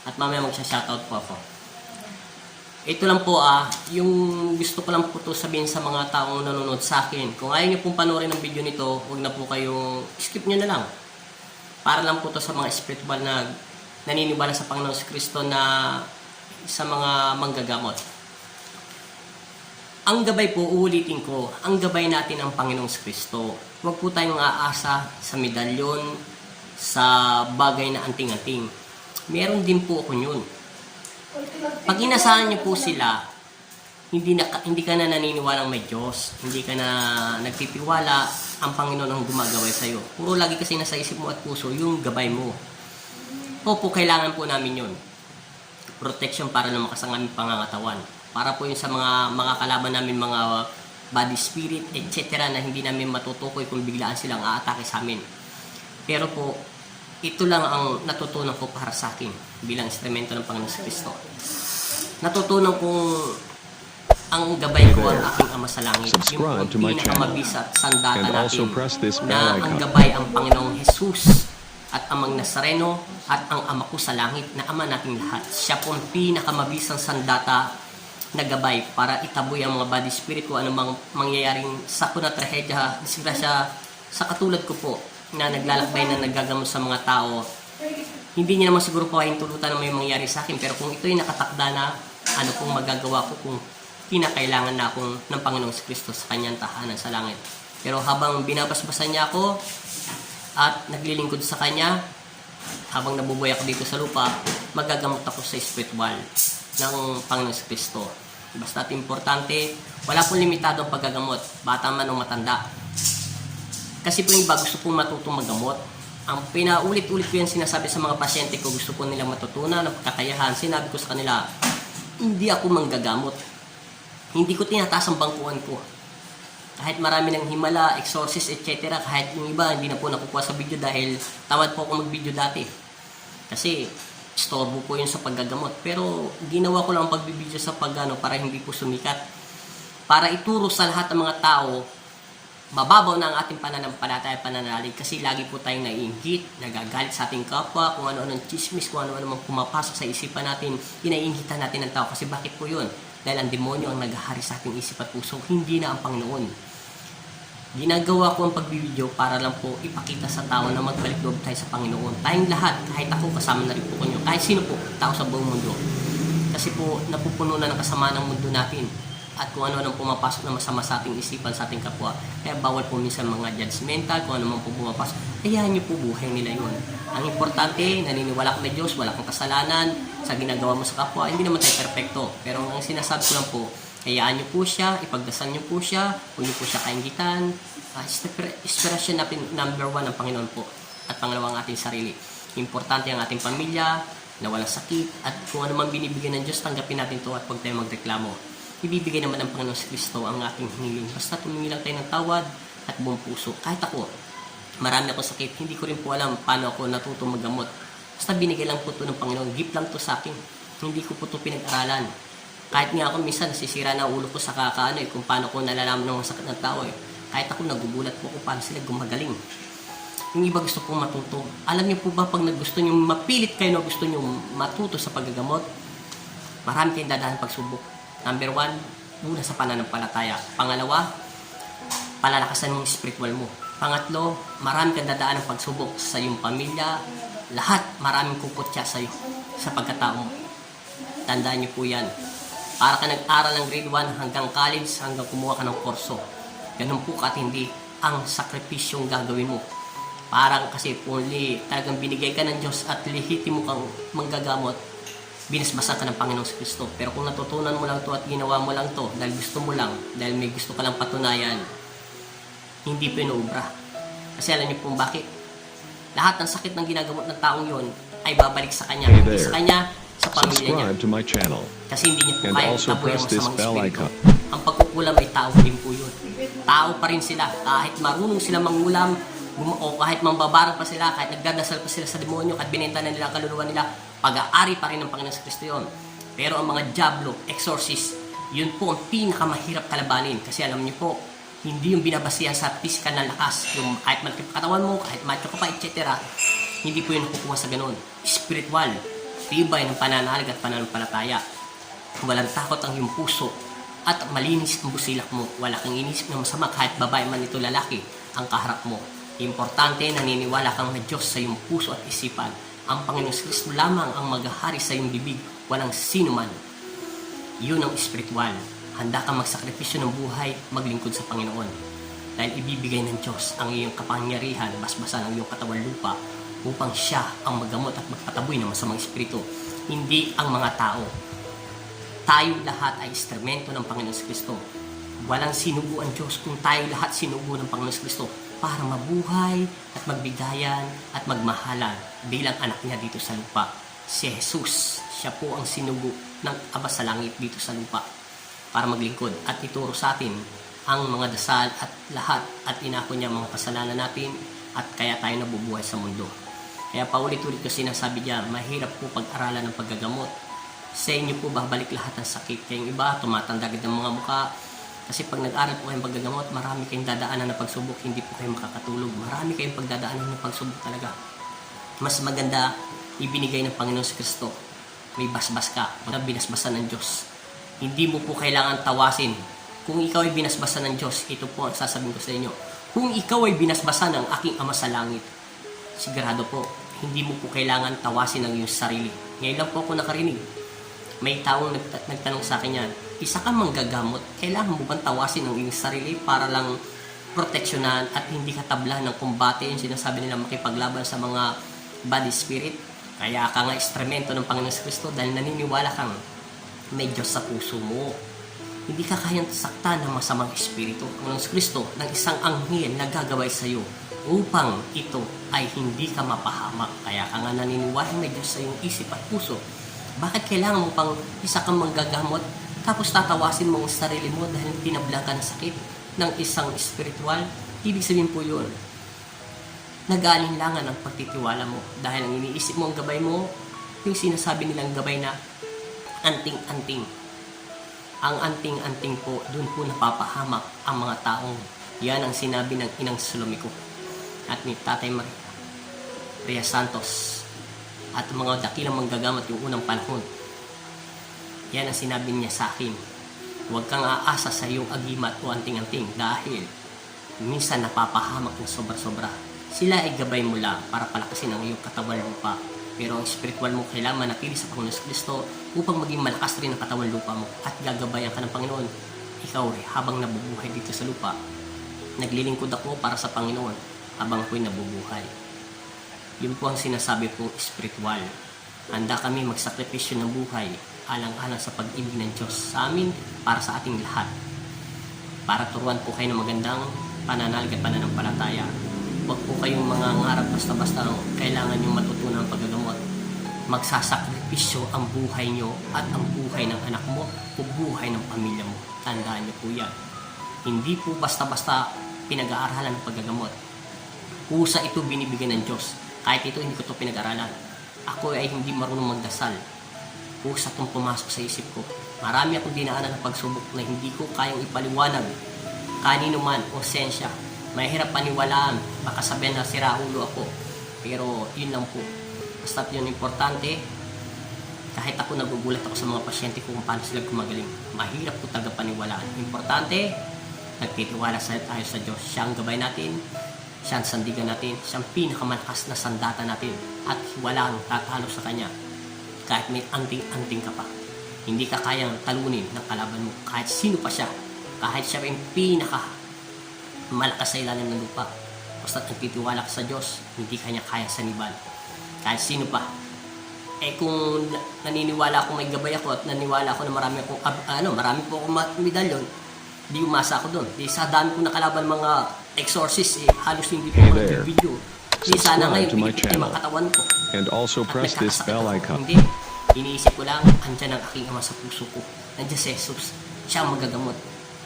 At mamaya magsha-shoutout po ako. Ito lang po yung gusto ko lang po to sabihin sa mga taong nanonood sa akin. Kung ayaw nyo pong panoorin ng video nito, huwag na po kayong skip nyo na lang. Para lang po to sa mga spiritual na naniniwala sa Panginoon Kristo na sa mga manggagamot. Ang gabay po, uulitin ko, ang gabay natin ang Panginoong Kristo. Huwag po tayong aasa sa medalyon, sa bagay na anting-anting. Meron din po ako yun. Pag inasahan niyo po sila, hindi ka na naniniwalang may Diyos, hindi ka na nagtitiwala, ang Panginoon ang gumagabay sa iyo. Puro lagi kasi nasa isip mo at puso yung gabay mo. Opo, kailangan po namin yun. Protection para lumakas ang aming pangangatawan. Para po yun sa mga kalaban namin, mga body spirit, etc. na hindi namin matutukoy kung biglaan silang aatake sa amin. Pero po, ito lang ang natutunan ko para sa akin bilang instrumento ng Panginoon Kristo. Natutunan kong ang gabay ko ang aking Ama sa Langit. Yung pinakamabisa at sandata natin na ang gabay ang Panginoong Jesus at Amang Nazareno at ang Ama ko sa Langit na Ama nating lahat. Siya po ang pinakamabisang sandata na gabay para itaboy ang mga body spirit o anumang mangyayaring sakuna trahedya, disgrasya sa katulad ko po na naglalakbay na nagagamot sa mga tao. Hindi niya naman siguro po ay tulutan na may mangyari sa akin, pero kung ito'y nakatakda na, ano pong magagawa ko kung kinakailangan na akong ng Panginoong Kristo sa kanyang tahanan sa langit. Pero habang binabasbasan niya ako at naglilingkod sa kanya, habang nabubuhay ako dito sa lupa, magagamot ako sa spiritual ng Panginoong Kristo. Basta't importante, wala pong limitado ang paggagamot, bata man o matanda. Kasi po yung iba gusto pong matutong magamot. Ang pinaulit-ulit ko yan sinasabi sa mga pasyente ko, gusto po nilang matutunan ng kakayahan. Sinabi ko sa kanila, hindi ako manggagamot. Hindi ko tinataas ang bangkuhan ko. Kahit marami ng himala, exorcist, etc. Kahit yung iba, hindi na po nakukuha sa video dahil tamad po ako mag-video dati. Kasi istorbo po yun sa paggagamot. Pero ginawa ko lang ang pagbibideo sa para hindi po sumikat. Para ituro sa lahat ng mga tao, mababaw na ang ating pananampalataya, pananalig, kasi lagi po tayong naiinggit, nagagalit sa ating kapwa, kung ano-ano ng chismis, kung ano-ano mang pumapasok sa isipan natin, inainggitan natin ng tao. Kasi bakit po yun? Dahil ang demonyo ang naghahari sa ating isip at puso, hindi na ang Panginoon. Ginagawa ko ang pagbibideo para lang po ipakita sa tao na magbalik loob tayo sa Panginoon. Tayong lahat, kahit ako, kasama na rin po kanyo, kahit sino po, tao sa buong mundo. Kasi po, napupuno na ng kasama ng mundo natin at kung ano-ano pumapasok na masama sa ating isipan, sa ating kapwa. Kaya bawal po minsan mga judgmental, kung ano man po pumapasok. Hayaan nyo po buhay nila yun. Ang importante, naniniwala ka na Diyos, wala kang kasalanan sa ginagawa mo sa kapwa. Hindi naman tayo perfecto. Pero ang sinasabi ko lang po, hayaan nyo po siya, ipagdasal nyo po siya, huwag nyo po siya kainggitan. Inspiration natin, number 1 ang Panginoon po. At pangalawa ang ating sarili. Importante ang ating pamilya, na walang sakit. At kung ano man binibigyan ng Diyos, tanggapin natin to at huwag tayo magreklamo. Ibibigay naman ng Panginoon Kristo ang ating hiniling. Basta tumingi lang tayo ng tawad at buong puso. Kahit ako, marami akong sakit, hindi ko rin po alam paano ako natutong maggamot. Basta binigay lang po ito ng Panginoon. Gift lang to sa akin. Hindi ko po ito pinag-aralan. Kahit nga ako minsan nasisira na ulo ko sa kung paano ko nalalaman ng sakit ng tao. Kahit ako nagugulat po kung paano sila gumagaling. Yung iba gusto pong matuto. Alam niyo po ba pag gusto niyo mapilit kayo na gusto niyo matuto sa paggagamot, marami kayong dadaan pagsubok. Number 1, una sa pananampalataya. Pangalawa, palalakasan mo yung spiritual mo. Pangatlo, marami kang dadaan ng pagsubok sa iyong pamilya. Lahat, maraming kukutya sa iyo sa pagkatao mo. Tandaan niyo po yan. Para ka nag-aral ng grade 1 hanggang college, hanggang kumuha ka ng kurso. Ganun po katindi ang sakripisyong gagawin mo. Parang kasi only talagang binigay ka ng Diyos at lihitimo kang manggagamot, binasbasan ka ng Panginoong Kristo. Pero kung natutunan mo lang to at ginawa mo lang to dahil gusto mo lang, dahil may gusto ka lang patunayan, hindi pinuubra. Kasi alam niyo po bakit? Lahat ng sakit ng ginagamot ng taong yon ay babalik sa kanya. Hindi sa kanya, sa pamilya niya. Kasi hindi niya po kaya taboy ang masamang espiritu. Ang pagkukulam ay tao din po yun. Tao pa rin sila. Kahit marunong sila mangulam, o kahit mambabarang pa sila, kahit nagdadasal pa sila sa demonyo, kahit binenta na nila ang kaluluwa nila, pag-aari pa rin ng Panginoon Kristo yun. Pero ang mga diablo, exorcist, yun po ang pinakamahirap kalabanin. Kasi alam niyo po, hindi yung binabasihan sa physical na lakas. Yung kahit malaki katawan mo, kahit macho ka pa, etc. Hindi po yun nakukuha sa ganun. Spiritual. tibay ng pananalig at pananampalataya. Walang takot ang iyong puso at malinis ang busilak mo. Wala kang inisip na masama kahit babae man ito lalaki ang kaharap mo. Importante, naniniwala kang na Diyos sa iyong puso at isipan. Ang Panginoong Kristo lamang ang maghahari sa iyong bibig, walang sino man. Yun ang espiritual. Handa kang magsakripisyo ng buhay, maglingkod sa Panginoon. Dahil ibibigay ng Diyos ang iyong kapangyarihan, basbasan ang iyong katawan lupa, upang siya ang maggamot at magpataboy ng masamang espiritu, hindi ang mga tao. Tayo lahat ay instrumento ng Panginoong Kristo. Walang sinugo ang Diyos kung tayo lahat sinugo ng Panginoong Kristo para mabuhay at magbigayan at magmahalan bilang anak niya dito sa lupa. Si Jesus, siya po ang sinugo ng Ama sa langit dito sa lupa para maglingkod at ituro sa atin ang mga dasal at lahat at inako niya mga kasalanan natin at kaya tayo nabubuhay sa mundo. Kaya paulit-ulit ko sinasabi niya, mahirap po pag-aralan ng paggagamot. Sa inyo po babalik lahat ng sakit. Kayong iba, tumatanda agad ng mga muka. Kasi pag nag-aral po kayong paggagamot, marami kayong dadaanan ng pagsubok, hindi po kayo makakatulog. Marami kayong pagdadaanan ng pagsubok talaga. Mas maganda, ibinigay ng Panginoon sa Kristo. May basbas ka, binasbasan ng Diyos. Hindi mo po kailangan tawasin. Kung ikaw ay binasbasan ng Diyos, ito po ang sasabihin ko sa inyo. Kung ikaw ay binasbasan ng aking Ama sa langit, sigurado po, hindi mo po kailangan tawasin ang iyong sarili. Ngayon lang po ako nakarinig. May taong nagtanong sa akin yan, isa kang manggagamot, kailangan mo bang tawasin ang iyong sarili para lang proteksyonan at hindi ka tabla ng kumbate, yung sinasabi nila makipaglaban sa mga body spirit. Kaya ka nga instrumento ng Panginoon Kristo dahil naniniwala kang may Diyos sa puso mo. Hindi ka kayang saktan ng masamang espiritu. Ang Panginoon Kristo ng isang anghel na gagaway sa iyo upang ito ay hindi ka mapahamak. Kaya ka nga naniniwala may Diyos sa iyong isip at puso. Bakit kailangan mo pang isa kang manggagamot tapos tatawasin mo ang sarili mo dahil tinabla ka ng sakit ng isang spiritual? Ibig sabihin po yun, nag-aalinlangan ang pagtitiwala mo dahil ang iniisip mo, ang gabay mo, yung sinasabi nilang gabay na anting-anting. Ang anting-anting po, doon po napapahamak ang mga taong yan ang sinabi ng Inang Salome at ni Tatay Maria Santos at mga dakilang manggagamot yung unang panahon. Yan ang sinabi niya sa akin. Huwag kang aasa sa iyong agimat o anting-anting dahil minsan napapahamak ng sobra-sobra. Sila ay gabay mo lang para palakasin ang iyong katawan lupa. Pero ang spiritual mo kailangan manatili sa Panginoon Kristo upang maging malakas rin ang katawan lupa mo at gagabayan ka ng Panginoon. Ikaw rin habang nabubuhay dito sa lupa. Naglilingkod ako para sa Panginoon habang ako'y nabubuhay. Yun po ang sinasabi pong spiritual. Handa kami magsakripisyo ng buhay alang-alang sa pag-ibig ng Diyos sa amin para sa ating lahat. Para turuan po kayo ng magandang pananalig at pananampalataya. Huwag po kayong mga ngarap basta-basta kailangan nyo matutunan ang paggagamot. Magsasakripisyo ang buhay nyo at ang buhay ng anak mo o buhay ng pamilya mo. Tandaan nyo po yan. Hindi po basta-basta pinag-aaralan ng paggagamot. Kusa ito binibigyan ng Diyos. Kahit ito hindi ko ito pinag-aralan. Ako ay hindi marunong magdasal. Kusa itong pumasok sa isip ko. Marami akong dinaanan ng pagsubok na hindi ko kayang ipaliwanag. Kanino man o sensya. Mahirap paniwalaan. Baka sabihin na sira ulo ako. Pero yun lang po. Basta yun importante. Kahit ako nagugulat ako sa mga pasyente ko kung paano sila gumagaling. Mahirap po tagapaniwalaan. Importante, nagtitiwala tayo sa Diyos. Siya ang gabay natin. Siya ang sandigan natin, siya ang pinakamalakas na sandata natin at walang tatalo sa Kanya. Kahit may anting-anting ka pa, hindi ka kayang talunin ng kalaban mo. Kahit sino pa siya, kahit siya yung pinakamalakas sa ilalim ng lupa. Basta nagtitiwala ka sa Diyos, hindi Kanya kayang saniban. Kahit sino pa. Kung naniniwala ako may gabay ako at naniniwala ako na marami po akong medalyon, di umasa ako doon. Di sa dami ko nakalaban mga exorcist, halos hindi po ako nag-video. Di sana ngayon, pinipit yung mga katawan ko. And also press this bell icon. Hindi. Iniisip ko lang, andyan ang aking Ama sa puso ko. Nandiyan si Jesus. Siya ang magagamot.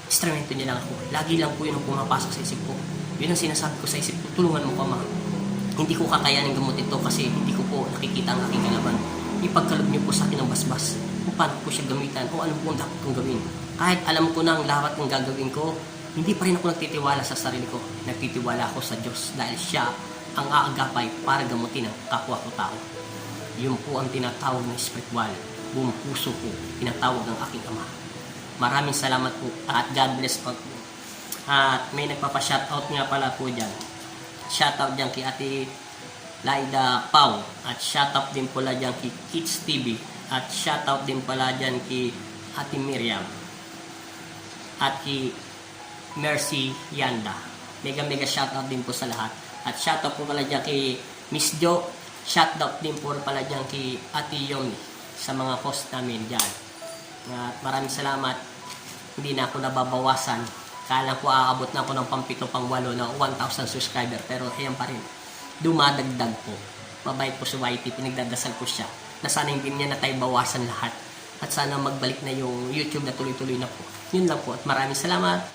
Instrumento niya lang ako. Lagi lang po yun ang pumapasok sa isip ko. Yun ang sinasabi ko sa isip ko, tulungan mo ko, Ama. Hindi ko kakayanin gamutin ito kasi hindi ko po nakikita ang aking kalaban. Ipagkaloob niyo po sa akin ng basbas. Kung paano po siya gamitan o ano po ang dapat kong gawin. Kahit alam ko na ang lahat ng gagawin ko, hindi pa rin ako nagtitiwala sa sarili ko. Nagtitiwala ako sa Diyos dahil siya ang aagapay para gamutin ang kapwa ko tao. Yun po ang tinatawag na spiritual. Buong puso ko, tinatawag ng aking Ama. Maraming salamat po at God bless po. At may nagpapa-shoutout nga pala po dyan. Shoutout dyan kay Ate Laida Pau. At shoutout din pala dyan kay Kids TV. At shoutout din pala dyan kay Ate Miriam. At kay Mercy Yanda. Mega shoutout din po sa lahat. At shoutout po pala dyan kay Miss Jo. Shoutout din po pala dyan kay Ate Yomi sa mga post namin dyan. At maraming salamat. Hindi na ako nababawasan. Kala ko aabot na ako ng pang-7, pang-8 na 1,000 subscriber. Pero ayan pa rin. Dumadagdag po. Mabait po si YT. Pinagdadasal ko siya. Na sana hindi niya na tayo bawasan lahat. At sana magbalik na yung YouTube na tuloy-tuloy na po. Yun lang po. At maraming salamat.